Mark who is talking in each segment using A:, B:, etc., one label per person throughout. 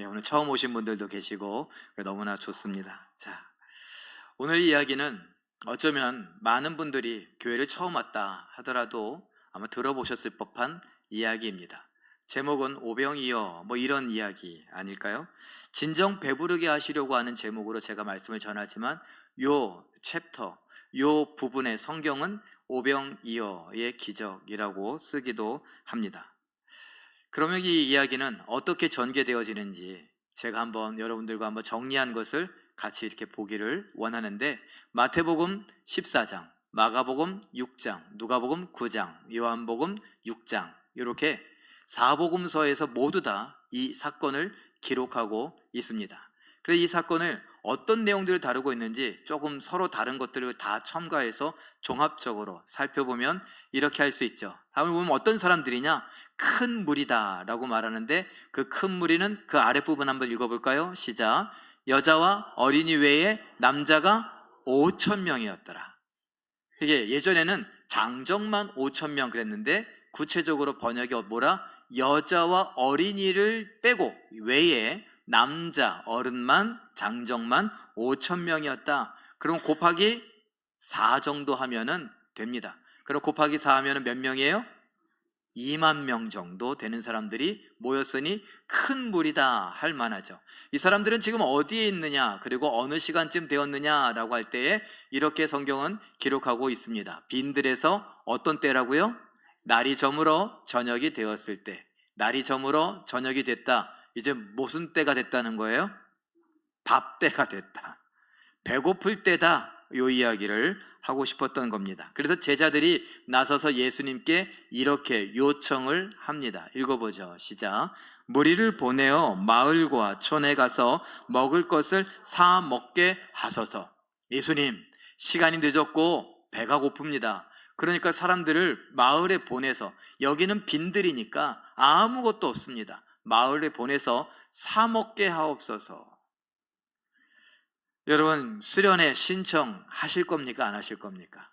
A: 오늘 처음 오신 분들도 계시고 너무나 좋습니다. 자, 오늘 이야기는 어쩌면 많은 분들이 교회를 처음 왔다 하더라도 아마 들어보셨을 법한 이야기입니다. 제목은 오병이어 이런 이야기 아닐까요? 진정 배부르게 하시려고 하는 제목으로 제가 말씀을 전하지만 요 챕터, 요 부분의 성경은 오병이어의 기적이라고 쓰기도 합니다. 그러면 이 이야기는 어떻게 전개되어지는지 제가 여러분들과 한번 정리한 것을 같이 이렇게 보기를 원하는데, 마태복음 14장, 마가복음 6장, 누가복음 9장, 요한복음 6장, 이렇게 4복음서에서 모두 다 이 사건을 기록하고 있습니다. 그래서 이 사건을 어떤 내용들을 다루고 있는지 조금 서로 다른 것들을 다 첨가해서 종합적으로 살펴보면 이렇게 할 수 있죠. 다음에 보면 어떤 사람들이냐? 큰 무리다 라고 말하는데, 그 큰 무리는 그 아랫부분 한번 읽어볼까요? 시작. 여자와 어린이 외에 남자가 5,000명이었더라. 이게 예전에는 장정만 5,000명 그랬는데, 구체적으로 번역이 뭐라? 여자와 어린이를 빼고 외에 남자, 어른만, 장정만 5,000명이었다. 그럼 곱하기 4 정도 하면은 됩니다. 그럼 곱하기 4 하면은 몇 명이에요? 2만 명 정도 되는 사람들이 모였으니 큰 무리다 할 만하죠. 이 사람들은 지금 어디에 있느냐, 그리고 어느 시간쯤 되었느냐라고 할 때에 이렇게 성경은 기록하고 있습니다. 빈들에서 어떤 때라고요? 날이 저물어 저녁이 되었을 때. 날이 저물어 저녁이 됐다. 이제 무슨 때가 됐다는 거예요? 밥 때가 됐다. 배고플 때다. 요 이야기를 하고 싶었던 겁니다. 그래서 제자들이 나서서 예수님께 이렇게 요청을 합니다. 읽어보죠. 시작. 무리를 보내어 마을과 촌에 가서 먹을 것을 사 먹게 하소서. 예수님, 시간이 늦었고 배가 고픕니다. 그러니까 사람들을 마을에 보내서, 여기는 빈들이니까 아무것도 없습니다. 마을에 보내서 사 먹게 하옵소서. 여러분, 수련회 신청하실 겁니까? 안 하실 겁니까?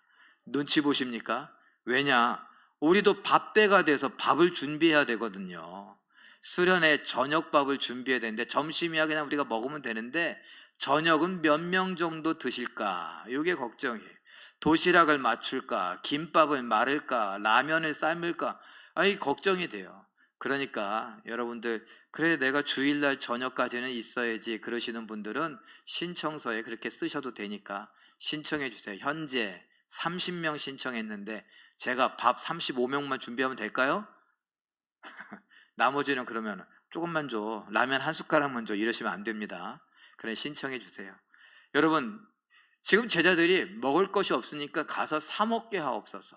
A: 눈치 보십니까? 왜냐? 우리도 밥때가 돼서 밥을 준비해야 되거든요. 수련회 저녁밥을 준비해야 되는데, 점심이야 그냥 우리가 먹으면 되는데 저녁은 몇 명 정도 드실까? 이게 걱정이에요. 도시락을 맞출까? 김밥을 말을까? 라면을 삶을까? 이 걱정이 돼요. 그러니까 여러분들, 그래 내가 주일날 저녁까지는 있어야지 그러시는 분들은 신청서에 그렇게 쓰셔도 되니까 신청해 주세요. 현재 30명 신청했는데 제가 밥 35명만 준비하면 될까요? 나머지는 그러면 조금만 줘, 라면 한 숟가락만 줘, 이러시면 안 됩니다. 그래 신청해 주세요. 여러분, 지금 제자들이 먹을 것이 없으니까 가서 사 먹게 하옵소서,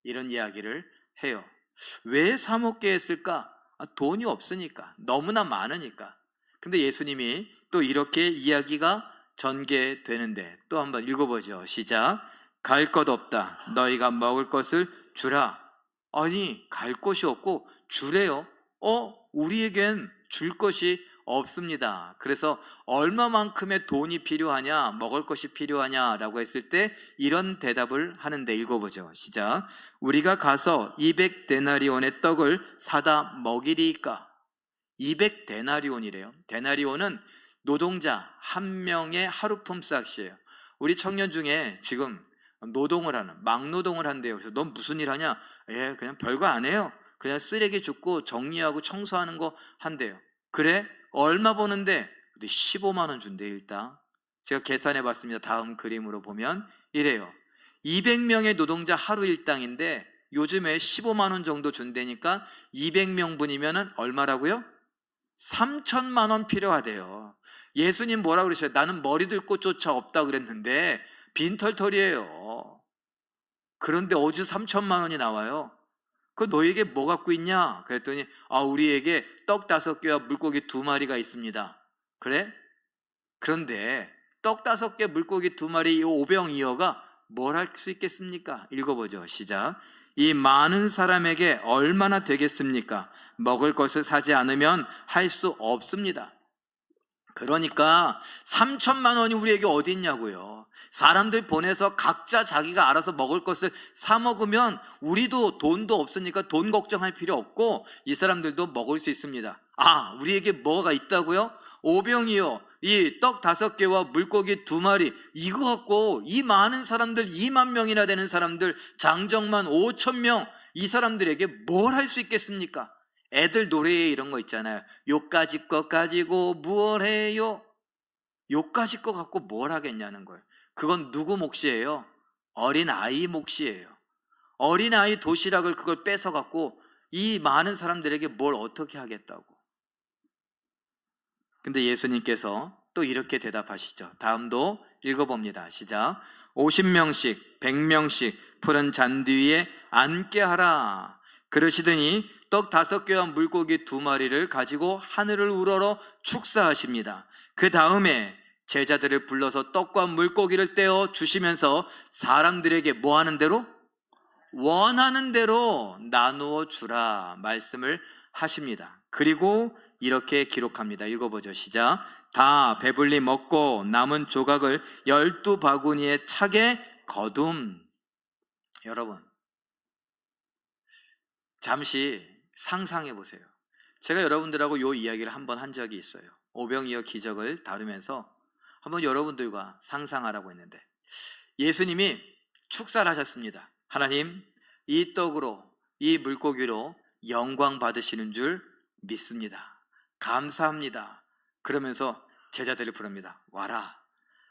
A: 이런 이야기를 해요. 왜 사 먹게 했을까? 돈이 없으니까, 너무나 많으니까. 근데 예수님이 또 이렇게 이야기가 전개되는데, 또 한번 읽어보죠. 시작. 갈 것 없다. 너희가 먹을 것을 주라. 아니, 갈 곳이 없고 주래요. 우리에겐 줄 것이 없습니다. 그래서 얼마만큼의 돈이 필요하냐, 먹을 것이 필요하냐라고 했을 때 이런 대답을 하는데, 읽어보죠. 시작. 우리가 가서 200데나리온의 떡을 사다 먹이리까? 200데나리온이래요. 데나리온은 노동자 한 명의 하루 품삯이에요. 우리 청년 중에 지금 노동을 하는, 막노동을 한대요. 그래서 넌 무슨 일 하냐? 그냥 별거 안 해요. 그냥 쓰레기 줍고 정리하고 청소하는 거 한대요. 그래? 얼마 버는데? 15만 원 준대 일당. 제가 계산해 봤습니다. 다음 그림으로 보면 이래요. 200명의 노동자 하루 일당인데 요즘에 15만 원 정도 준다니까 200명분이면 얼마라고요? 3천만 원 필요하대요. 예수님 뭐라 그러셔요? 나는 머리 들 곳조차 없다 그랬는데 빈털털이에요. 그런데 어디서 3천만 원이 나와요? 그 너에게 뭐 갖고 있냐? 그랬더니 우리에게 떡 5개와 물고기 2마리가 있습니다. 그래? 그런데 떡 5개 물고기 2마리 이 오병이어가 뭘 할 수 있겠습니까? 읽어보죠. 시작. 이 많은 사람에게 얼마나 되겠습니까? 먹을 것을 사지 않으면 할 수 없습니다. 그러니까 3천만 원이 우리에게 어디 있냐고요. 사람들 보내서 각자 자기가 알아서 먹을 것을 사 먹으면 우리도 돈도 없으니까 돈 걱정할 필요 없고 이 사람들도 먹을 수 있습니다. 아, 우리에게 뭐가 있다고요? 오병이요, 이 떡 5개와 물고기 2마리, 이거 갖고 이 많은 사람들, 2만 명이나 되는 사람들, 장정만 5천 명, 이 사람들에게 뭘 할 수 있겠습니까? 애들 노래에 이런 거 있잖아요. 요까지 거 가지고 뭘 해요? 요까지 거 갖고 뭘 하겠냐는 거예요. 그건 누구 몫이에요? 어린아이 몫이에요. 어린아이 도시락을 그걸 뺏어 갖고 이 많은 사람들에게 뭘 어떻게 하겠다고. 근데 예수님께서 또 이렇게 대답하시죠. 다음도 읽어봅니다. 시작. 50명씩 100명씩 푸른 잔디 위에 앉게 하라. 그러시더니 떡 5개와 물고기 2마리를 가지고 하늘을 우러러 축사하십니다. 그 다음에 제자들을 불러서 떡과 물고기를 떼어 주시면서 사람들에게 뭐 하는 대로? 원하는 대로 나누어 주라 말씀을 하십니다. 그리고 이렇게 기록합니다. 읽어보죠. 시작. 다 배불리 먹고 남은 조각을 12바구니에 차게 거둠. 여러분, 잠시 상상해 보세요. 제가 여러분들하고 이 이야기를 한번 한 적이 있어요. 오병이어 기적을 다루면서 한번 여러분들과 상상하라고 했는데, 예수님이 축사를 하셨습니다. 하나님, 이 떡으로, 이 물고기로 영광 받으시는 줄 믿습니다. 감사합니다. 그러면서 제자들을 부릅니다. 와라.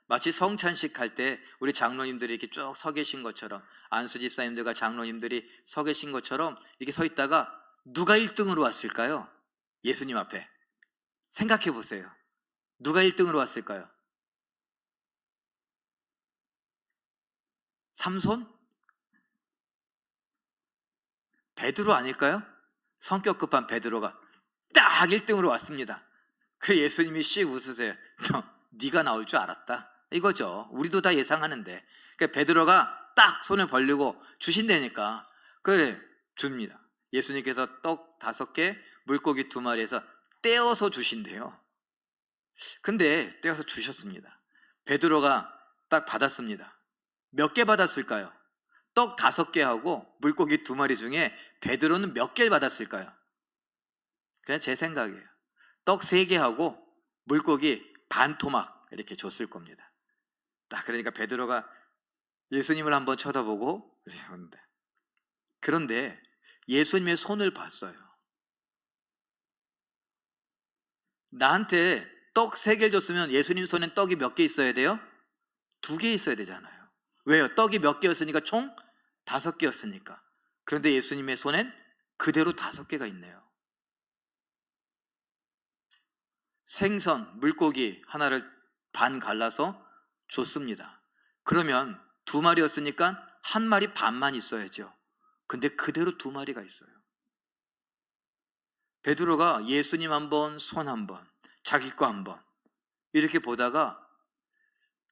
A: 마치 성찬식 할 때 우리 장로님들이 이렇게 쭉 서 계신 것처럼, 안수 집사님들과 장로님들이 서 계신 것처럼 이렇게 서 있다가 누가 1등으로 왔을까요? 예수님 앞에. 생각해 보세요. 누가 1등으로 왔을까요? 삼손? 베드로 아닐까요? 성격 급한 베드로가 딱 1등으로 왔습니다. 그 예수님이 씩 웃으세요. 네가 나올 줄 알았다, 이거죠. 우리도 다 예상하는데. 그 베드로가 딱 손을 벌리고 주신다니까 그래 줍니다. 예수님께서 떡 5개 물고기 2마리에서 떼어서 주신대요. 근데 떼어서 주셨습니다. 베드로가 딱 받았습니다. 몇 개 받았을까요? 떡 5개하고 물고기 2마리 중에 베드로는 몇 개를 받았을까요? 그냥 제 생각이에요. 떡 3개하고 물고기 반 토막 이렇게 줬을 겁니다. 딱 그러니까 베드로가 예수님을 한번 쳐다보고 그런데 예수님의 손을 봤어요. 나한테 떡 3개를 줬으면 예수님 손엔 떡이 몇 개 있어야 돼요? 2개 있어야 되잖아요. 왜요? 떡이 몇 개였으니까 총 5개였으니까. 그런데 예수님의 손엔 그대로 5개가 있네요. 생선, 물고기 하나를 반 갈라서 줬습니다. 그러면 2마리였으니까 1마리 반만 있어야죠. 근데 그대로 2마리가 있어요. 베드로가 예수님 한번, 손 한번, 자기 거 한번 이렇게 보다가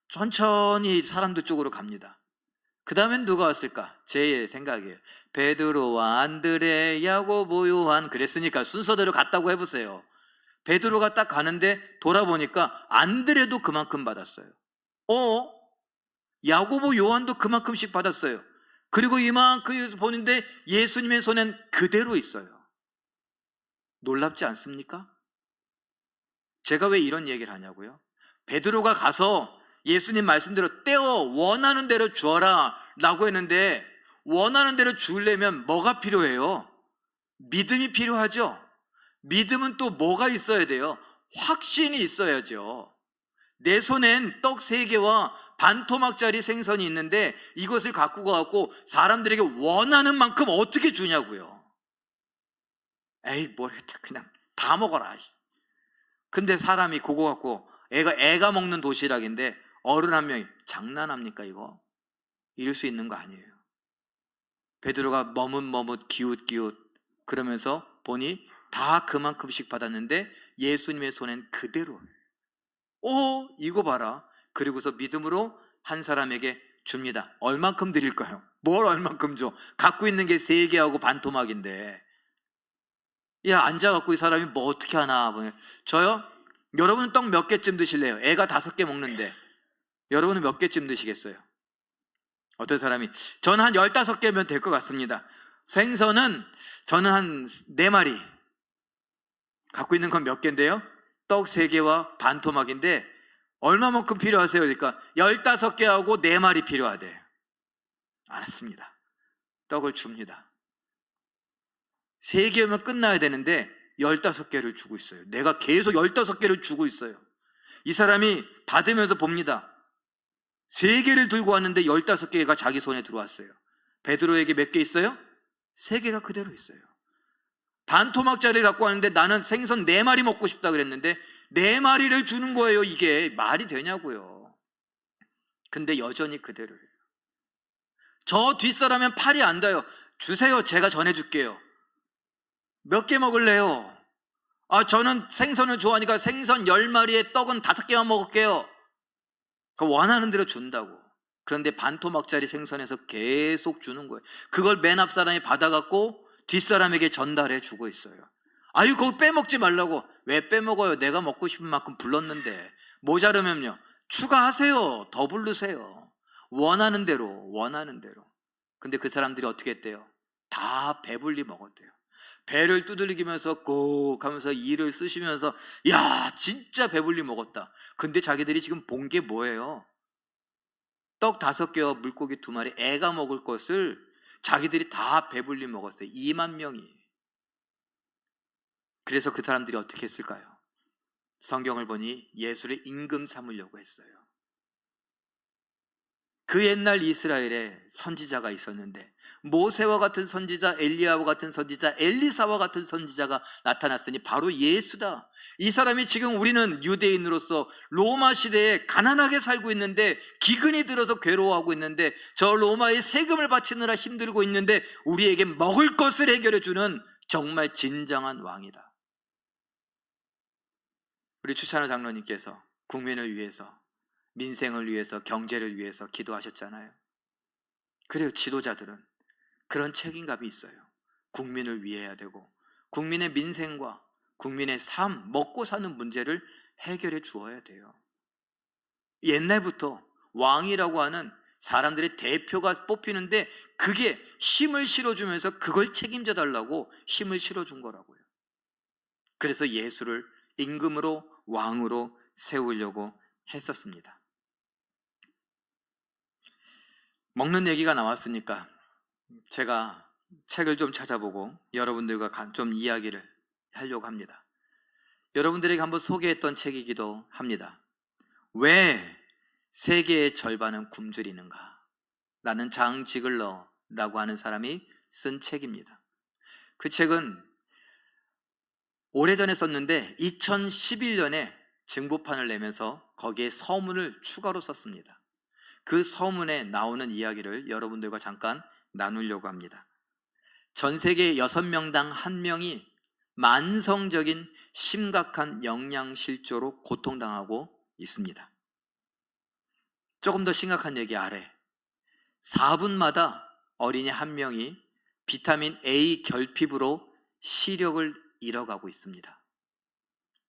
A: 천천히 사람들 쪽으로 갑니다. 그 다음엔 누가 왔을까? 제 생각이에요. 베드로와 안드레, 야고보, 요한 그랬으니까 순서대로 갔다고 해보세요. 베드로가 딱 가는데 돌아보니까 안드레도 그만큼 받았어요. 야고보, 요한도 그만큼씩 받았어요. 그리고 이만큼 보는데 예수님의 손엔 그대로 있어요. 놀랍지 않습니까? 제가 왜 이런 얘기를 하냐고요? 베드로가 가서 예수님 말씀대로 떼어 원하는 대로 주어라 라고 했는데, 원하는 대로 주려면 뭐가 필요해요? 믿음이 필요하죠. 믿음은 또 뭐가 있어야 돼요? 확신이 있어야죠. 내 손엔 떡 3개와 반 토막짜리 생선이 있는데 이것을 갖고 가고 사람들에게 원하는 만큼 어떻게 주냐고요. 에이, 뭘 했다, 그냥 다 먹어라. 근데 사람이 그거 갖고 애가 먹는 도시락인데 어른 한 명이 장난합니까 이거? 이럴 수 있는 거 아니에요. 베드로가 머뭇머뭇 기웃기웃 그러면서 보니 다 그만큼씩 받았는데 예수님의 손엔 그대로. 이거 봐라. 그리고서 믿음으로 한 사람에게 줍니다. 얼만큼 드릴까요? 뭘 얼만큼 줘? 갖고 있는 게 3개하고 반 토막인데. 야, 앉아갖고 이 사람이 뭐 어떻게 하나. 저요? 여러분은 떡 몇 개쯤 드실래요? 애가 5개 먹는데 여러분은 몇 개쯤 드시겠어요? 어떤 사람이 저는 한 15개면 될 것 같습니다. 생선은 저는 한 4마리. 갖고 있는 건 몇 개인데요? 떡 3개와 반토막인데 얼마만큼 필요하세요? 그러니까 15개하고 4마리 필요하대. 알았습니다. 떡을 줍니다. 3개면 끝나야 되는데 15개를 주고 있어요. 내가 계속 15개를 주고 있어요. 이 사람이 받으면서 봅니다. 3개를 들고 왔는데 15개가 자기 손에 들어왔어요. 베드로에게 몇 개 있어요? 3개가 그대로 있어요. 반토막짜리를 갖고 왔는데 나는 생선 4마리 먹고 싶다 그랬는데 4마리를 주는 거예요. 이게 말이 되냐고요. 근데 여전히 그대로예요. 저 뒷사람은 팔이 안 닿아요. 주세요. 제가 전해줄게요. 몇 개 먹을래요? 저는 생선을 좋아하니까 생선 10마리에 떡은 5개만 먹을게요. 원하는 대로 준다고. 그런데 반토막짜리 생선에서 계속 주는 거예요. 그걸 맨 앞 사람이 받아갖고 뒷사람에게 전달해 주고 있어요. 그거 빼먹지 말라고. 왜 빼먹어요? 내가 먹고 싶은 만큼 불렀는데. 모자르면요, 추가하세요. 더 부르세요. 원하는 대로. 근데 그 사람들이 어떻게 했대요? 다 배불리 먹었대요. 배를 두들기면서 꼭 하면서 이를 쓰시면서 야, 진짜 배불리 먹었다. 근데 자기들이 지금 본 게 뭐예요? 떡 5개와 물고기 2마리, 애가 먹을 것을 자기들이 다 배불리 먹었어요. 2만 명이. 그래서 그 사람들이 어떻게 했을까요? 성경을 보니 예수를 임금 삼으려고 했어요. 그 옛날 이스라엘에 선지자가 있었는데 모세와 같은 선지자, 엘리야와 같은 선지자, 엘리사와 같은 선지자가 나타났으니 바로 예수다. 이 사람이 지금 우리는 유대인으로서 로마 시대에 가난하게 살고 있는데 기근이 들어서 괴로워하고 있는데 저 로마의 세금을 바치느라 힘들고 있는데 우리에게 먹을 것을 해결해 주는 정말 진정한 왕이다. 우리 추찬호 장로님께서 국민을 위해서, 민생을 위해서, 경제를 위해서 기도하셨잖아요. 그래요. 지도자들은 그런 책임감이 있어요. 국민을 위해야 되고 국민의 민생과 국민의 삶, 먹고 사는 문제를 해결해 주어야 돼요. 옛날부터 왕이라고 하는 사람들의 대표가 뽑히는데 그게 힘을 실어주면서 그걸 책임져 달라고 힘을 실어준 거라고요. 그래서 예수를 임금으로, 왕으로 세우려고 했었습니다. 먹는 얘기가 나왔으니까 제가 책을 좀 찾아보고 여러분들과 좀 이야기를 하려고 합니다. 여러분들에게 한번 소개했던 책이기도 합니다. 왜 세계의 절반은 굶주리는가? 라는 장 지글러라고 하는 사람이 쓴 책입니다. 그 책은 오래전에 썼는데 2011년에 증보판을 내면서 거기에 서문을 추가로 썼습니다. 그 서문에 나오는 이야기를 여러분들과 잠깐 나누려고 합니다. 전 세계 6명당 1명이 만성적인 심각한 영양실조로 고통당하고 있습니다. 조금 더 심각한 얘기 아래 4분마다 어린이 1명이 비타민 A 결핍으로 시력을 잃어가고 있습니다.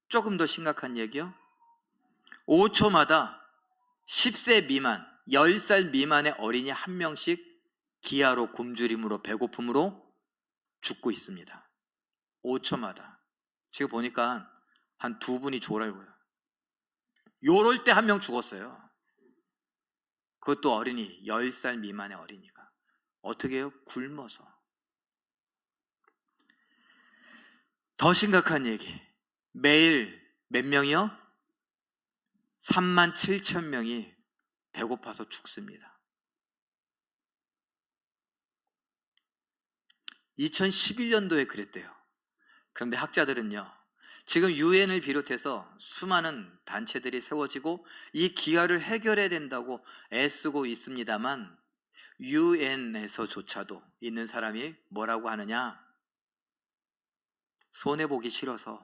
A: 조금 더 심각한 얘기요. 5초마다 10세 미만, 10살 미만의 어린이 1명씩 기아로, 굶주림으로, 배고픔으로 죽고 있습니다. 5초마다. 지금 보니까 한 2분이 졸아요. 요럴 때 1명 죽었어요. 그것도 어린이, 10살 미만의 어린이가. 어떻게 해요? 굶어서. 더 심각한 얘기. 매일 몇 명이요? 37,000명이 배고파서 죽습니다. 2011년도에 그랬대요. 그런데 학자들은요, 지금 유엔을 비롯해서 수많은 단체들이 세워지고 이 기아를 해결해야 된다고 애쓰고 있습니다만 유엔에서조차도 있는 사람이 뭐라고 하느냐? 손해보기 싫어서,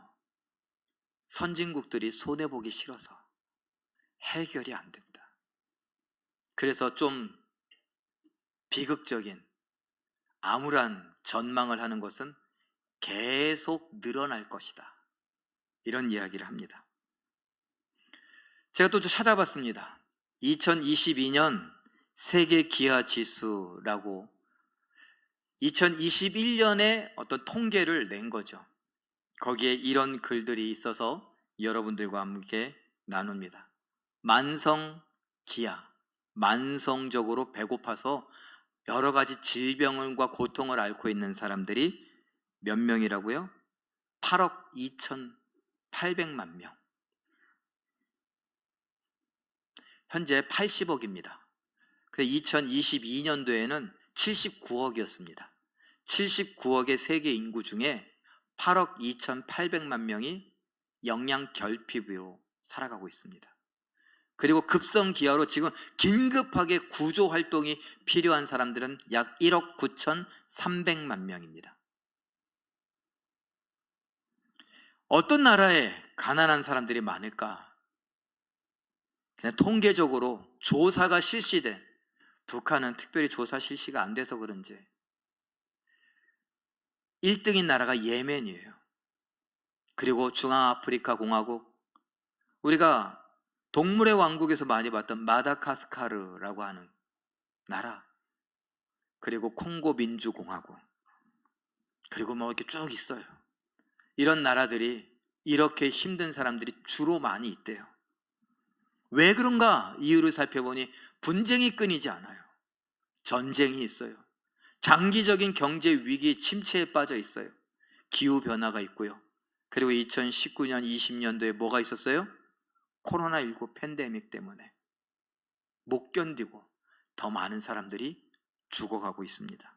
A: 선진국들이 손해보기 싫어서 해결이 안 된다. 그래서 좀 비극적인 암울한 전망을 하는 것은 계속 늘어날 것이다. 이런 이야기를 합니다. 제가 또 찾아봤습니다. 2022년 세계 기아 지수라고 2021년에 어떤 통계를 낸 거죠. 거기에 이런 글들이 있어서 여러분들과 함께 나눕니다. 만성기아, 만성적으로 배고파서 여러 가지 질병과 고통을 앓고 있는 사람들이 몇 명이라고요? 8억 2,800만 명. 현재 80억입니다. 2022년도에는 79억이었습니다. 79억의 세계 인구 중에 8억 2,800만 명이 영양 결핍으로 살아가고 있습니다. 그리고 급성기아로 지금 긴급하게 구조 활동이 필요한 사람들은 약 1억 9,300만 명입니다. 어떤 나라에 가난한 사람들이 많을까? 그냥 통계적으로 조사가 실시된, 북한은 특별히 조사 실시가 안 돼서 그런지 1등인 나라가 예멘이에요. 그리고 중앙아프리카 공화국, 우리가 동물의 왕국에서 많이 봤던 마다가스카르라고 하는 나라, 그리고 콩고 민주공화국, 그리고 뭐 이렇게 쭉 있어요. 이런 나라들이 이렇게 힘든 사람들이 주로 많이 있대요. 왜 그런가 이유를 살펴보니 분쟁이 끊이지 않아요. 전쟁이 있어요. 장기적인 경제 위기 침체에 빠져 있어요. 기후변화가 있고요. 그리고 2019년 20년도에 뭐가 있었어요? 코로나19 팬데믹 때문에 못 견디고 더 많은 사람들이 죽어가고 있습니다.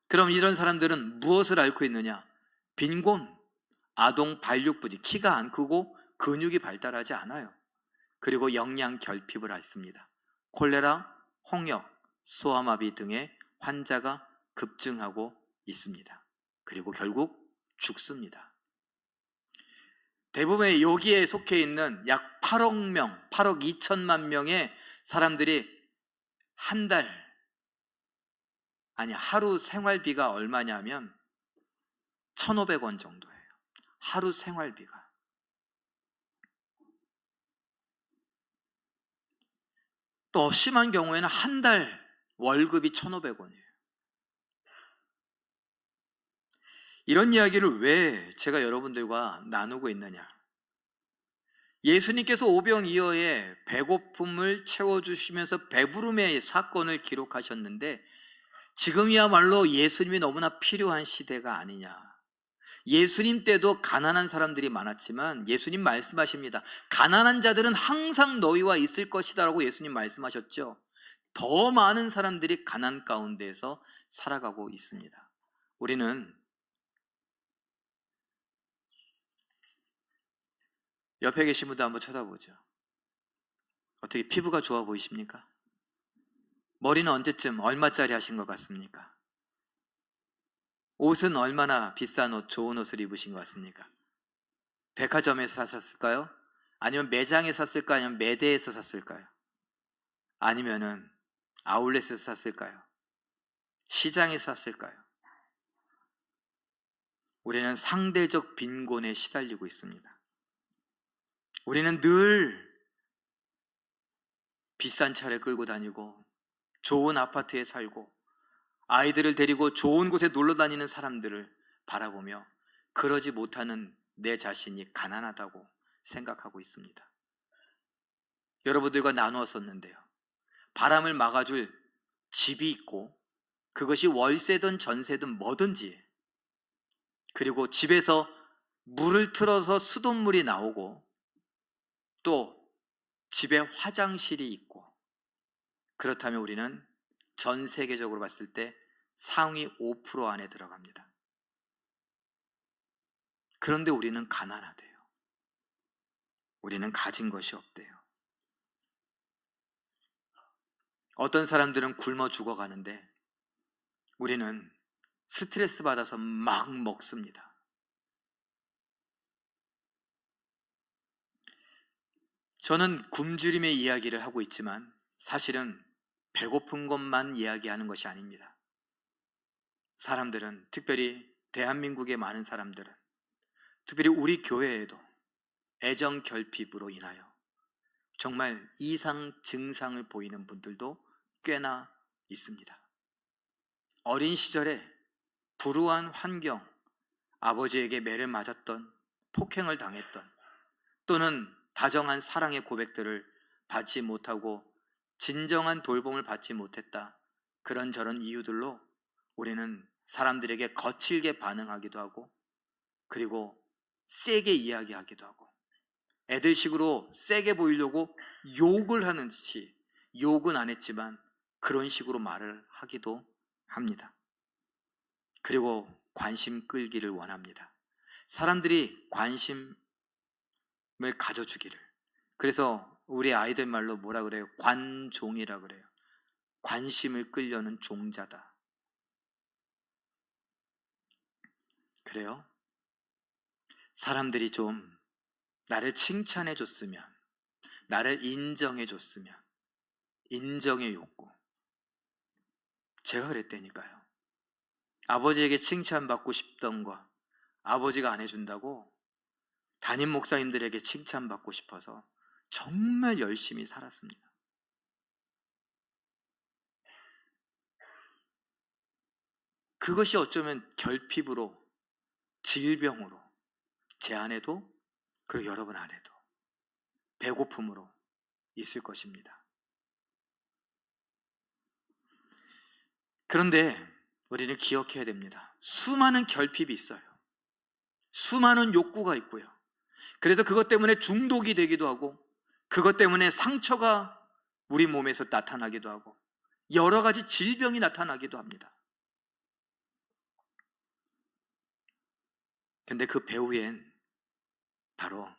A: 그럼 이런 사람들은 무엇을 앓고 있느냐? 빈곤, 아동 발육부진, 키가 안 크고 근육이 발달하지 않아요. 그리고 영양 결핍을 앓습니다. 콜레라, 홍역, 소아마비 등의 환자가 급증하고 있습니다. 그리고 결국 죽습니다. 대부분의 여기에 속해 있는 약 8억 명, 8억 2천만 명의 사람들이 한 달, 아니 하루 생활비가 얼마냐면 1,500원 정도예요. 하루 생활비가. 또 심한 경우에는 한 달 월급이 1,500원이에요. 이런 이야기를 왜 제가 여러분들과 나누고 있느냐? 예수님께서 오병이어의 배고픔을 채워주시면서 배부름의 사건을 기록하셨는데 지금이야말로 예수님이 너무나 필요한 시대가 아니냐. 예수님 때도 가난한 사람들이 많았지만 예수님 말씀하십니다. 가난한 자들은 항상 너희와 있을 것이다 라고 예수님 말씀하셨죠. 더 많은 사람들이 가난 가운데에서 살아가고 있습니다. 우리는 옆에 계신 분도 한번 쳐다보죠. 어떻게 피부가 좋아 보이십니까? 머리는 언제쯤 얼마짜리 하신 것 같습니까? 옷은 얼마나 비싼 옷, 좋은 옷을 입으신 것 같습니까? 백화점에서 샀을까요? 아니면 매장에 샀을까요? 아니면 매대에서 샀을까요? 아니면은 아울렛에서 샀을까요? 시장에서 샀을까요? 우리는 상대적 빈곤에 시달리고 있습니다. 우리는 늘 비싼 차를 끌고 다니고 좋은 아파트에 살고 아이들을 데리고 좋은 곳에 놀러 다니는 사람들을 바라보며 그러지 못하는 내 자신이 가난하다고 생각하고 있습니다. 여러분들과 나누었었는데요. 바람을 막아줄 집이 있고 그것이 월세든 전세든 뭐든지, 그리고 집에서 물을 틀어서 수돗물이 나오고 또 집에 화장실이 있고, 그렇다면 우리는 전 세계적으로 봤을 때 상위 5% 안에 들어갑니다. 그런데 우리는 가난하대요. 우리는 가진 것이 없대요. 어떤 사람들은 굶어 죽어가는데 우리는 스트레스 받아서 막 먹습니다. 저는 굶주림의 이야기를 하고 있지만 사실은 배고픈 것만 이야기하는 것이 아닙니다. 사람들은, 특별히 대한민국의 많은 사람들은, 특별히 우리 교회에도 애정 결핍으로 인하여 정말 이상 증상을 보이는 분들도 꽤나 있습니다. 어린 시절에 불우한 환경, 아버지에게 매를 맞았던, 폭행을 당했던, 또는 다정한 사랑의 고백들을 받지 못하고 진정한 돌봄을 받지 못했다, 그런저런 이유들로 우리는 사람들에게 거칠게 반응하기도 하고, 그리고 세게 이야기하기도 하고, 애들식으로 세게 보이려고 욕을 하는 듯이, 욕은 안 했지만 그런 식으로 말을 하기도 합니다. 그리고 관심 끌기를 원합니다. 사람들이 관심을 가져주기를. 그래서 우리 아이들 말로 뭐라 그래요? 관종이라 그래요. 관심을 끌려는 종자다. 그래요? 사람들이 좀 나를 칭찬해 줬으면, 나를 인정해 줬으면, 인정의 욕구. 제가 그랬다니까요. 아버지에게 칭찬받고 싶던 거 아버지가 안 해준다고 담임 목사님들에게 칭찬받고 싶어서 정말 열심히 살았습니다. 그것이 어쩌면 결핍으로, 질병으로, 제 안에도, 그리고 여러분 안에도 배고픔으로 있을 것입니다. 그런데 우리는 기억해야 됩니다. 수많은 결핍이 있어요. 수많은 욕구가 있고요. 그래서 그것 때문에 중독이 되기도 하고, 그것 때문에 상처가 우리 몸에서 나타나기도 하고, 여러 가지 질병이 나타나기도 합니다. 근데 그 배후엔 바로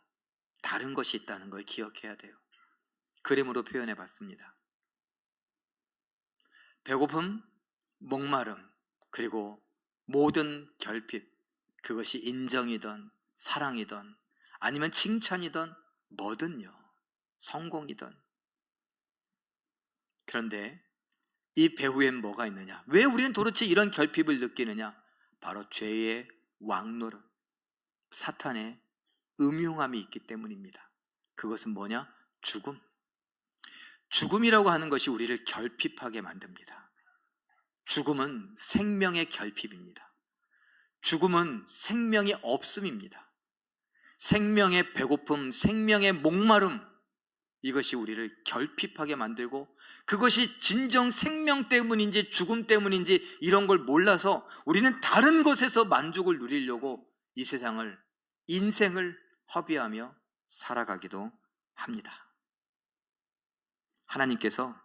A: 다른 것이 있다는 걸 기억해야 돼요. 그림으로 표현해 봤습니다. 배고픔, 목마름, 그리고 모든 결핍, 그것이 인정이든 사랑이든 아니면 칭찬이든 뭐든요, 성공이든. 그런데 이 배후엔 뭐가 있느냐? 왜 우리는 도대체 이런 결핍을 느끼느냐? 바로 죄의 왕노릇, 사탄의 음흉함이 있기 때문입니다. 그것은 뭐냐? 죽음. 죽음이라고 하는 것이 우리를 결핍하게 만듭니다. 죽음은 생명의 결핍입니다. 죽음은 생명이 없음입니다. 생명의 배고픔, 생명의 목마름, 이것이 우리를 결핍하게 만들고, 그것이 진정 생명 때문인지 죽음 때문인지 이런 걸 몰라서 우리는 다른 것에서 만족을 누리려고 이 세상을, 인생을 허비하며 살아가기도 합니다. 하나님께서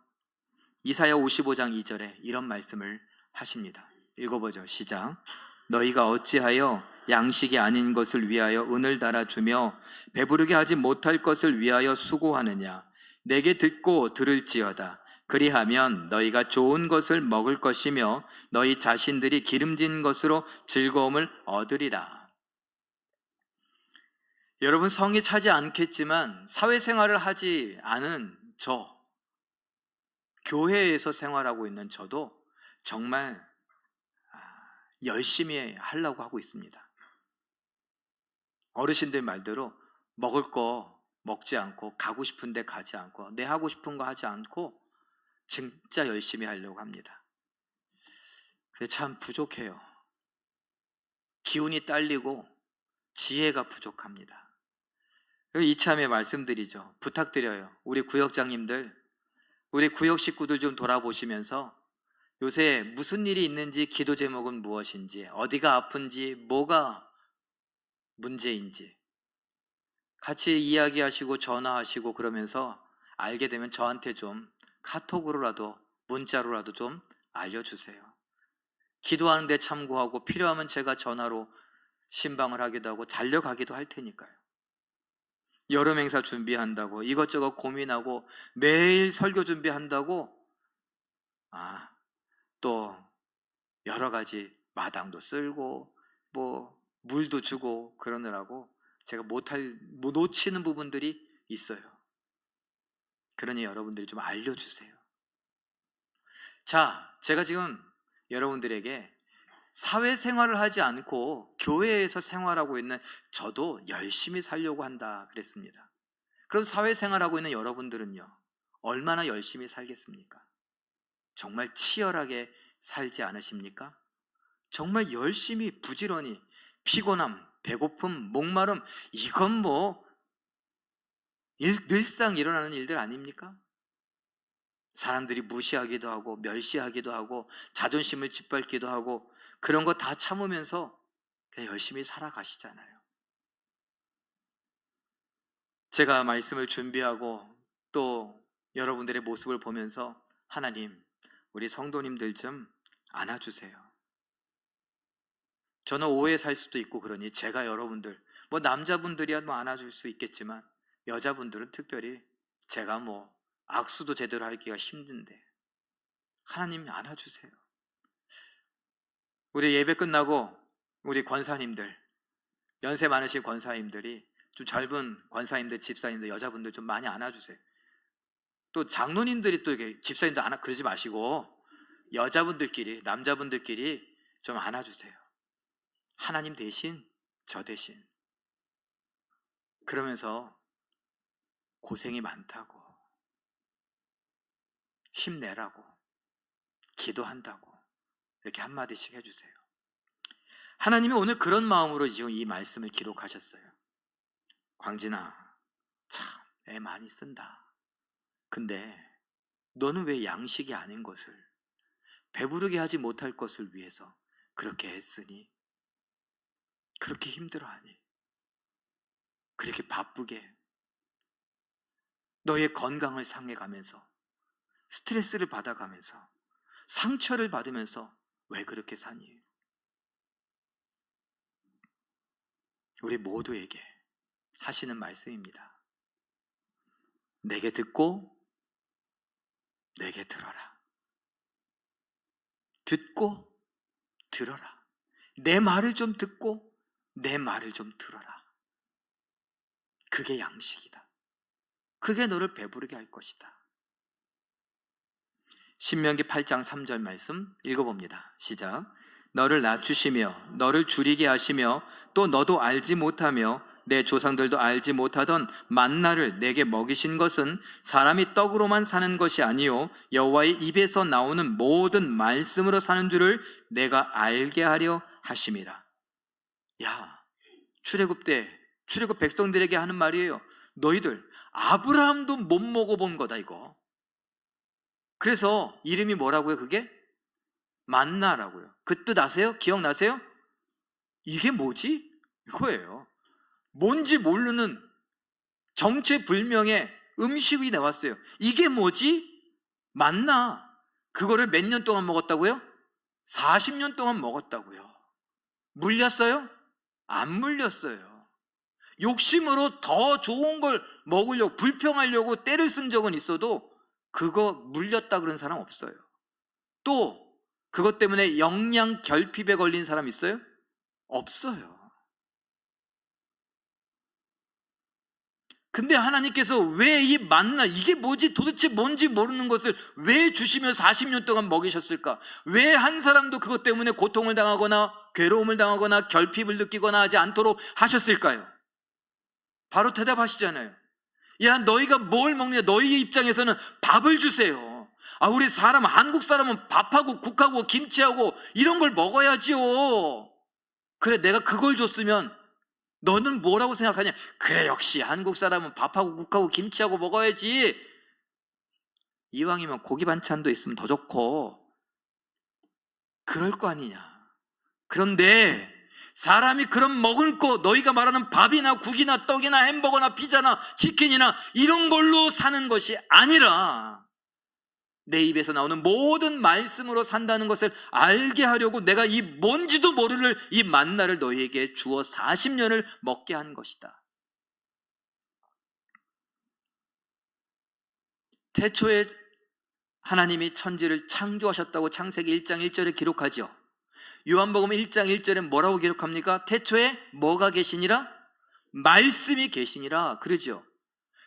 A: 이사야 55장 2절에 이런 말씀을 하십니다. 읽어보죠. 시작. 너희가 어찌하여 양식이 아닌 것을 위하여 은을 달아주며 배부르게 하지 못할 것을 위하여 수고하느냐? 내게 듣고 들을지어다. 그리하면 너희가 좋은 것을 먹을 것이며 너희 자신들이 기름진 것으로 즐거움을 얻으리라. 여러분, 성이 차지 않겠지만 사회생활을 하지 않은 저, 교회에서 생활하고 있는 저도 정말 열심히 하려고 하고 있습니다. 어르신들 말대로 먹을 거 먹지 않고, 가고 싶은 데 가지 않고, 내 하고 싶은 거 하지 않고 진짜 열심히 하려고 합니다. 근데 참 부족해요. 기운이 딸리고 지혜가 부족합니다. 이참에 말씀드리죠. 부탁드려요. 우리 구역장님들, 우리 구역 식구들 좀 돌아보시면서 요새 무슨 일이 있는지, 기도 제목은 무엇인지, 어디가 아픈지, 뭐가 문제인지 같이 이야기하시고 전화하시고, 그러면서 알게 되면 저한테 좀 카톡으로라도 문자로라도 좀 알려주세요. 기도하는데 참고하고, 필요하면 제가 전화로 신방을 하기도 하고 달려가기도 할 테니까요. 여름 행사 준비한다고 이것저것 고민하고, 매일 설교 준비한다고 또 여러 가지 마당도 쓸고 뭐 물도 주고 그러느라고 제가 못 놓치는 부분들이 있어요. 그러니 여러분들이 좀 알려주세요. 자, 제가 지금 여러분들에게 사회생활을 하지 않고 교회에서 생활하고 있는 저도 열심히 살려고 한다 그랬습니다. 그럼 사회생활하고 있는 여러분들은요, 얼마나 열심히 살겠습니까? 정말 치열하게 살지 않으십니까? 정말 열심히 부지런히 피곤함, 배고픔, 목마름, 이건 뭐 늘상 일어나는 일들 아닙니까? 사람들이 무시하기도 하고 멸시하기도 하고 자존심을 짓밟기도 하고 그런 거 다 참으면서 그냥 열심히 살아가시잖아요. 제가 말씀을 준비하고 또 여러분들의 모습을 보면서 하나님, 우리 성도님들 좀 안아주세요. 저는 오해 살 수도 있고 그러니 제가 여러분들, 뭐 남자분들이야 뭐 안아줄 수 있겠지만 여자분들은 특별히 제가 뭐 악수도 제대로 하기가 힘든데 하나님 안아주세요. 우리 예배 끝나고 우리 권사님들, 연세 많으신 권사님들이 좀 젊은 권사님들, 집사님들, 여자분들 좀 많이 안아주세요. 또 장로님들이 또 이렇게 집사님들 안아 그러지 마시고 여자분들끼리, 남자분들끼리 좀 안아주세요. 하나님 대신, 저 대신. 그러면서 고생이 많다고, 힘내라고, 기도한다고 이렇게 한마디씩 해주세요. 하나님이 오늘 그런 마음으로 지금 이 말씀을 기록하셨어요. 광진아, 참 애 많이 쓴다. 근데 너는 왜 양식이 아닌 것을, 배부르게 하지 못할 것을 위해서 그렇게 애쓰니? 그렇게 힘들어하니? 그렇게 바쁘게 너의 건강을 상해가면서 스트레스를 받아가면서 상처를 받으면서 왜 그렇게 사니? 우리 모두에게 하시는 말씀입니다. 내게 듣고 내게 들어라. 듣고 들어라. 내 말을 좀 듣고 내 말을 좀 들어라. 그게 양식이다. 그게 너를 배부르게 할 것이다. 신명기 8장 3절 말씀 읽어봅니다. 시작. 너를 낮추시며 너를 줄이게 하시며 또 너도 알지 못하며 내 조상들도 알지 못하던 만나를 내게 먹이신 것은 사람이 떡으로만 사는 것이 아니요 여호와의 입에서 나오는 모든 말씀으로 사는 줄을 내가 알게 하려 하심이라. 야, 출애굽 때 출애굽 백성들에게 하는 말이에요. 너희들 아브라함도 못 먹어본 거다 이거. 그래서 이름이 뭐라고요? 그게 만나라고요. 그 뜻 아세요? 기억나세요? 이게 뭐지? 이거예요. 뭔지 모르는 정체불명의 음식이 나왔어요. 이게 뭐지? 만나. 그거를 몇 년 동안 먹었다고요? 40년 동안 먹었다고요. 물렸어요? 안 물렸어요. 욕심으로 더 좋은 걸 먹으려고, 불평하려고 때를 쓴 적은 있어도 그거 물렸다 그런 사람 없어요. 또 그것 때문에 영양 결핍에 걸린 사람 있어요? 없어요. 근데 하나님께서 왜 이 만나, 이게 뭐지, 도대체 뭔지 모르는 것을 왜 주시며 40년 동안 먹이셨을까? 왜 한 사람도 그것 때문에 고통을 당하거나 괴로움을 당하거나 결핍을 느끼거나 하지 않도록 하셨을까요? 바로 대답하시잖아요. 야, 너희가 뭘 먹냐? 너희의 입장에서는 밥을 주세요. 아, 우리 사람, 한국 사람은 밥하고 국하고 김치하고 이런 걸 먹어야지요. 그래, 내가 그걸 줬으면 너는 뭐라고 생각하냐? 그래, 역시 한국 사람은 밥하고 국하고 김치하고 먹어야지. 이왕이면 고기 반찬도 있으면 더 좋고 그럴 거 아니냐. 그런데 사람이 그런 머금고 너희가 말하는 밥이나 국이나 떡이나 햄버거나 피자나 치킨이나 이런 걸로 사는 것이 아니라 내 입에서 나오는 모든 말씀으로 산다는 것을 알게 하려고 내가 이 뭔지도 모를 이 만나를 너희에게 주어 40년을 먹게 한 것이다. 태초에 하나님이 천지를 창조하셨다고 창세기 1장 1절에 기록하죠. 요한복음 1장 1절에 뭐라고 기록합니까? 태초에 뭐가 계시니라? 말씀이 계시니라 그러죠.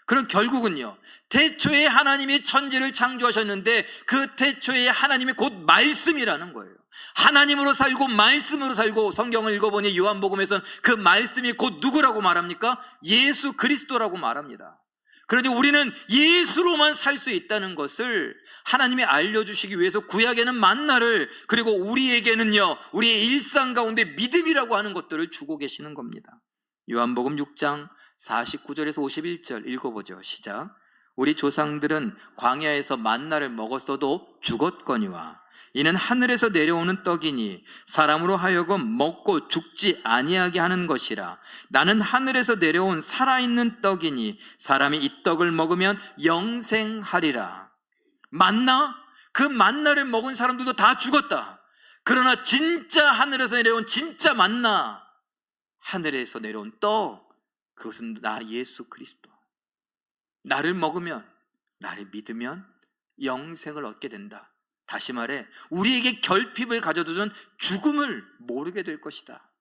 A: 그럼 결국은요, 태초에 하나님이 천지를 창조하셨는데 그 태초에 하나님이 곧 말씀이라는 거예요. 하나님으로 살고 말씀으로 살고, 성경을 읽어보니 요한복음에서는 그 말씀이 곧 누구라고 말합니까? 예수 그리스도라고 말합니다. 그러니 우리는 예수로만 살 수 있다는 것을 하나님이 알려주시기 위해서 구약에는 만나를, 그리고 우리에게는요, 우리의 일상 가운데 믿음이라고 하는 것들을 주고 계시는 겁니다. 요한복음 6장 49절에서 51절 읽어보죠. 시작. 우리 조상들은 광야에서 만나를 먹었어도 죽었거니와 이는 하늘에서 내려오는 떡이니 사람으로 하여금 먹고 죽지 아니하게 하는 것이라. 나는 하늘에서 내려온 살아있는 떡이니 사람이 이 떡을 먹으면 영생하리라. 만나? 그 만나를 먹은 사람들도 다 죽었다. 그러나 진짜 하늘에서 내려온 진짜 만나, 하늘에서 내려온 떡, 그것은 나 예수 그리스도. 나를 먹으면, 나를 믿으면 영생을 얻게 된다. 다시 말해 우리에게 결핍을 가져두는 죽음을 모르게 될 것이다.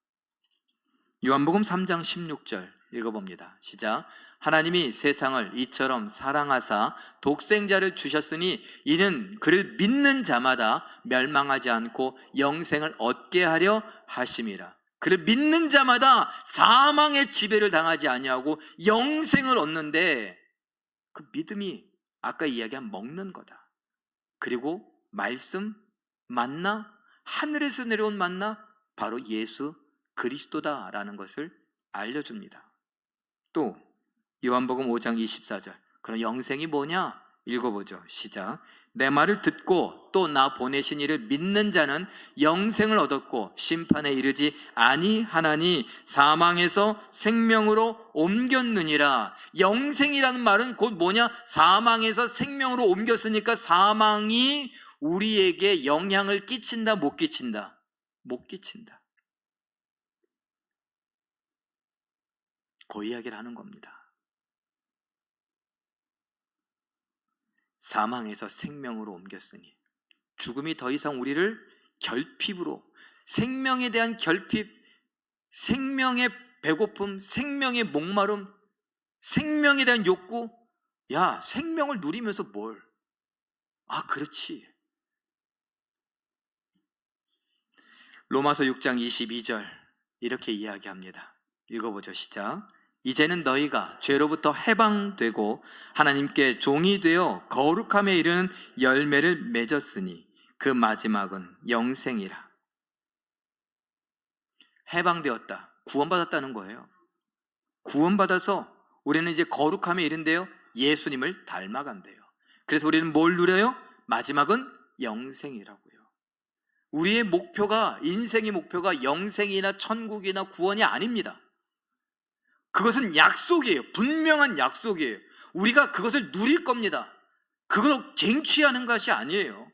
A: 요한복음 3장 16절 읽어봅니다. 시작. 하나님이 세상을 이처럼 사랑하사 독생자를 주셨으니 이는 그를 믿는 자마다 멸망하지 않고 영생을 얻게 하려 하심이라. 그를 믿는 자마다 사망의 지배를 당하지 아니하고 영생을 얻는데, 그 믿음이 아까 이야기한 먹는 거다. 그리고 말씀, 만나, 하늘에서 내려온 만나, 바로 예수 그리스도다라는 것을 알려줍니다. 또 요한복음 5장 24절, 그럼 영생이 뭐냐? 읽어보죠. 시작. 내 말을 듣고 또 나 보내신 이를 믿는 자는 영생을 얻었고 심판에 이르지 아니하나니 사망에서 생명으로 옮겼느니라. 영생이라는 말은 곧 뭐냐? 사망에서 생명으로 옮겼으니까 사망이 우리에게 영향을 끼친다, 못 끼친다? 못 끼친다. 그 이야기를 하는 겁니다. 사망에서 생명으로 옮겼으니, 죽음이 더 이상 우리를 결핍으로, 생명에 대한 결핍, 생명의 배고픔, 생명의 목마름, 생명에 대한 욕구, 야, 생명을 누리면서 뭘? 아, 그렇지. 로마서 6장 22절 이렇게 이야기합니다. 읽어보죠. 시작. 이제는 너희가 죄로부터 해방되고 하나님께 종이 되어 거룩함에 이르는 열매를 맺었으니 그 마지막은 영생이라. 해방되었다, 구원받았다는 거예요. 구원받아서 우리는 이제 거룩함에 이른데요, 예수님을 닮아간대요. 그래서 우리는 뭘 누려요? 마지막은 영생이라고요. 우리의 목표가, 인생의 목표가 영생이나 천국이나 구원이 아닙니다. 그것은 약속이에요. 분명한 약속이에요. 우리가 그것을 누릴 겁니다. 그걸 쟁취하는 것이 아니에요.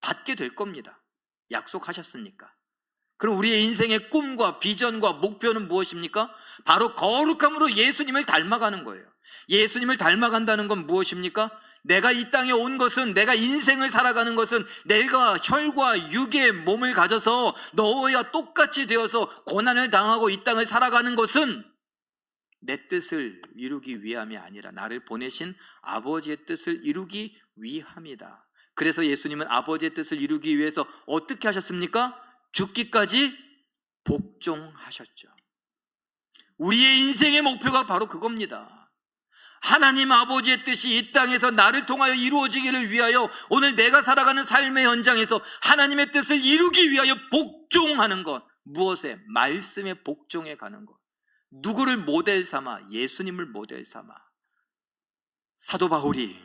A: 받게 될 겁니다. 약속하셨으니까. 그럼 우리의 인생의 꿈과 비전과 목표는 무엇입니까? 바로 거룩함으로 예수님을 닮아가는 거예요. 예수님을 닮아간다는 건 무엇입니까? 내가 이 땅에 온 것은, 내가 인생을 살아가는 것은 내가 혈과 육의 몸을 가져서 너와 똑같이 되어서 고난을 당하고 이 땅을 살아가는 것은 내 뜻을 이루기 위함이 아니라 나를 보내신 아버지의 뜻을 이루기 위함이다. 그래서 예수님은 아버지의 뜻을 이루기 위해서 어떻게 하셨습니까? 죽기까지 복종하셨죠. 우리의 인생의 목표가 바로 그겁니다. 하나님 아버지의 뜻이 이 땅에서 나를 통하여 이루어지기를 위하여 오늘 내가 살아가는 삶의 현장에서 하나님의 뜻을 이루기 위하여 복종하는 것. 무엇에? 말씀에 복종해 가는 것. 누구를 모델 삼아? 예수님을 모델 삼아. 사도 바울이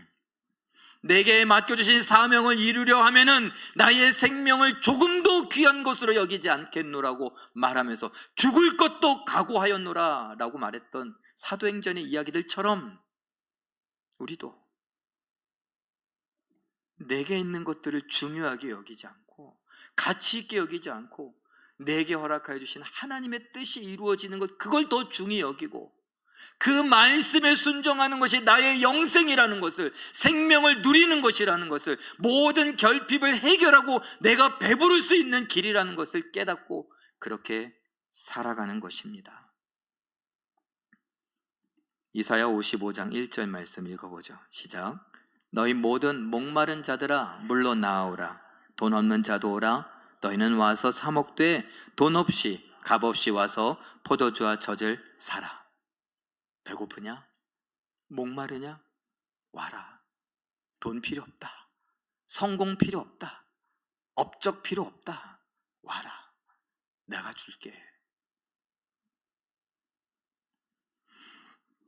A: 내게 맡겨주신 사명을 이루려 하면은 나의 생명을 조금도 귀한 것으로 여기지 않겠노라고 말하면서 죽을 것도 각오하였노라 라고 말했던 사도행전의 이야기들처럼 우리도 내게 있는 것들을 중요하게 여기지 않고 가치 있게 여기지 않고 내게 허락하여 주신 하나님의 뜻이 이루어지는 것, 그걸 더 중히 여기고 그 말씀에 순종하는 것이 나의 영생이라는 것을, 생명을 누리는 것이라는 것을, 모든 결핍을 해결하고 내가 배부를 수 있는 길이라는 것을 깨닫고 그렇게 살아가는 것입니다. 이사야 55장 1절 말씀 읽어보죠. 시작. 너희 모든 목마른 자들아 물러 나아오라. 돈 없는 자도 오라. 너희는 와서 사 먹되 돈 없이 값없이 와서 포도주와 젖을 사라. 배고프냐? 목마르냐? 와라. 돈 필요 없다. 성공 필요 없다. 업적 필요 없다. 와라. 내가 줄게.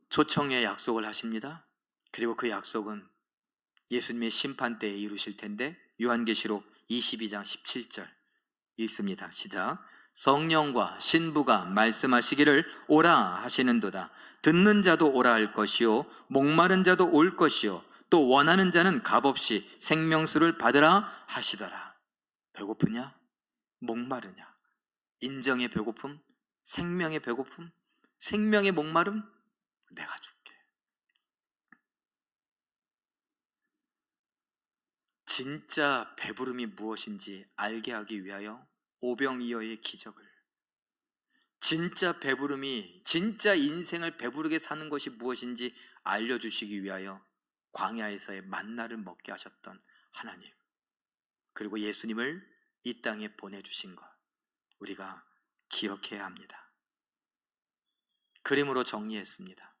A: 초청의 약속을 하십니다. 그리고 그 약속은 예수님의 심판 때에 이루실 텐데 요한계시록 22장 17절 읽습니다. 시작. 성령과 신부가 말씀하시기를 오라 하시는도다. 듣는 자도 오라 할 것이요 목마른 자도 올 것이요 또 원하는 자는 값없이 생명수를 받으라 하시더라. 배고프냐? 목마르냐? 인정의 배고픔? 생명의 배고픔? 생명의 목마름? 내가 줄게. 진짜 배부름이 무엇인지 알게 하기 위하여 오병이어의 기적을, 진짜 배부름이, 진짜 인생을 배부르게 사는 것이 무엇인지 알려주시기 위하여 광야에서의 만나를 먹게 하셨던 하나님, 그리고 예수님을 이 땅에 보내주신 것, 우리가 기억해야 합니다. 그림으로 정리했습니다.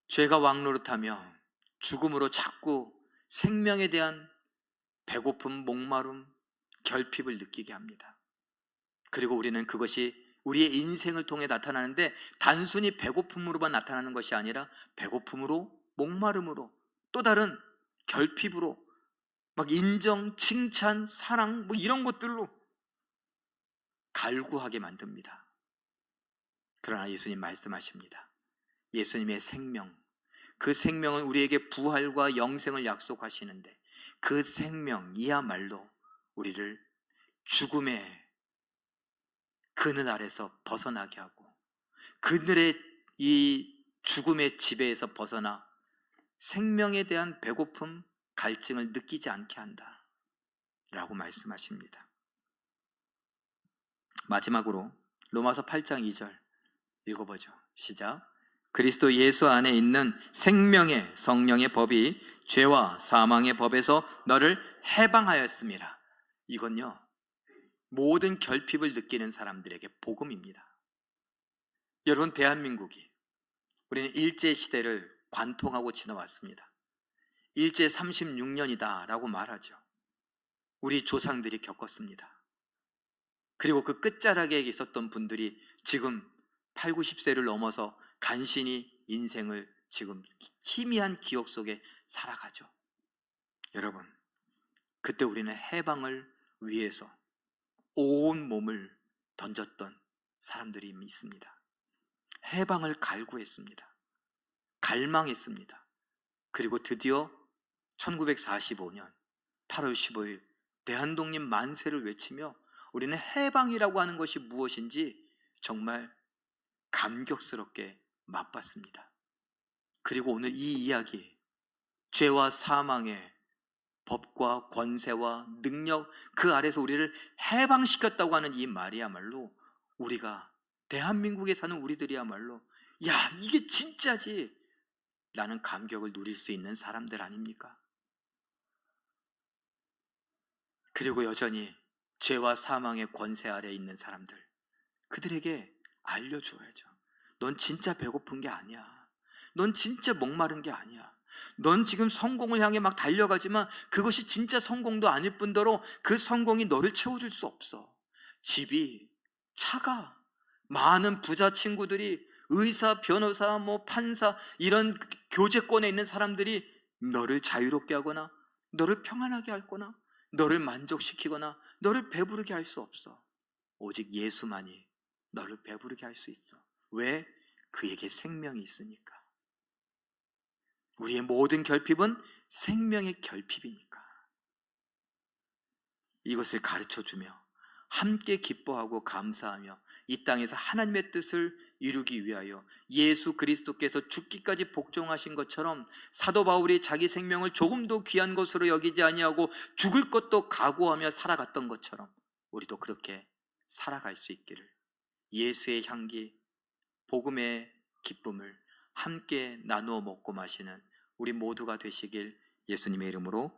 A: 죄가 왕노릇하며 죽음으로 자꾸 생명에 대한 배고픔, 목마름, 결핍을 느끼게 합니다. 그리고 우리는 그것이 우리의 인생을 통해 나타나는데 단순히 배고픔으로만 나타나는 것이 아니라 배고픔으로, 목마름으로, 또 다른 결핍으로, 막 인정, 칭찬, 사랑 뭐 이런 것들로 갈구하게 만듭니다. 그러나 예수님 말씀하십니다. 예수님의 생명, 그 생명은 우리에게 부활과 영생을 약속하시는데 그 생명이야말로 우리를 죽음의 그늘 아래서 벗어나게 하고 그늘의 이 죽음의 지배에서 벗어나 생명에 대한 배고픔, 갈증을 느끼지 않게 한다 라고 말씀하십니다. 마지막으로 로마서 8장 2절 읽어보죠. 시작. 그리스도 예수 안에 있는 생명의 성령의 법이 죄와 사망의 법에서 너를 해방하였습니다. 이건요, 모든 결핍을 느끼는 사람들에게 복음입니다. 여러분, 대한민국이, 우리는 일제시대를 관통하고 지나왔습니다. 일제 36년이다 라고 말하죠. 우리 조상들이 겪었습니다. 그리고 그 끝자락에 있었던 분들이 지금 8, 90세를 넘어서 간신히 인생을 지금 희미한 기억 속에 살아가죠. 여러분, 그때 우리는 해방을 위해서 온 몸을 던졌던 사람들이 있습니다. 해방을 갈구했습니다. 갈망했습니다. 그리고 드디어 1945년 8월 15일 대한독립 만세를 외치며 우리는 해방이라고 하는 것이 무엇인지 정말 감격스럽게 맛봤습니다. 그리고 오늘 이 이야기, 죄와 사망의 법과 권세와 능력 그 아래서 우리를 해방시켰다고 하는 이 말이야말로 우리가, 대한민국에 사는 우리들이야말로 야, 이게 진짜지 라는 감격을 누릴 수 있는 사람들 아닙니까? 그리고 여전히 죄와 사망의 권세 아래에 있는 사람들, 그들에게 알려줘야죠. 넌 진짜 배고픈 게 아니야. 넌 진짜 목마른 게 아니야. 넌 지금 성공을 향해 막 달려가지만 그것이 진짜 성공도 아닐 뿐더러 그 성공이 너를 채워줄 수 없어. 집이, 차가, 많은 부자 친구들이, 의사, 변호사, 뭐 판사, 이런 교제권에 있는 사람들이 너를 자유롭게 하거나 너를 평안하게 하거나 너를 만족시키거나 너를 배부르게 할 수 없어. 오직 예수만이 너를 배부르게 할 수 있어. 왜? 그에게 생명이 있으니까. 우리의 모든 결핍은 생명의 결핍이니까. 이것을 가르쳐주며 함께 기뻐하고 감사하며 이 땅에서 하나님의 뜻을 이루기 위하여 예수 그리스도께서 죽기까지 복종하신 것처럼 사도 바울이 자기 생명을 조금도 귀한 것으로 여기지 아니하고 죽을 것도 각오하며 살아갔던 것처럼 우리도 그렇게 살아갈 수 있기를, 예수의 향기, 복음의 기쁨을 함께 나누어 먹고 마시는 우리 모두가 되시길 예수님의 이름으로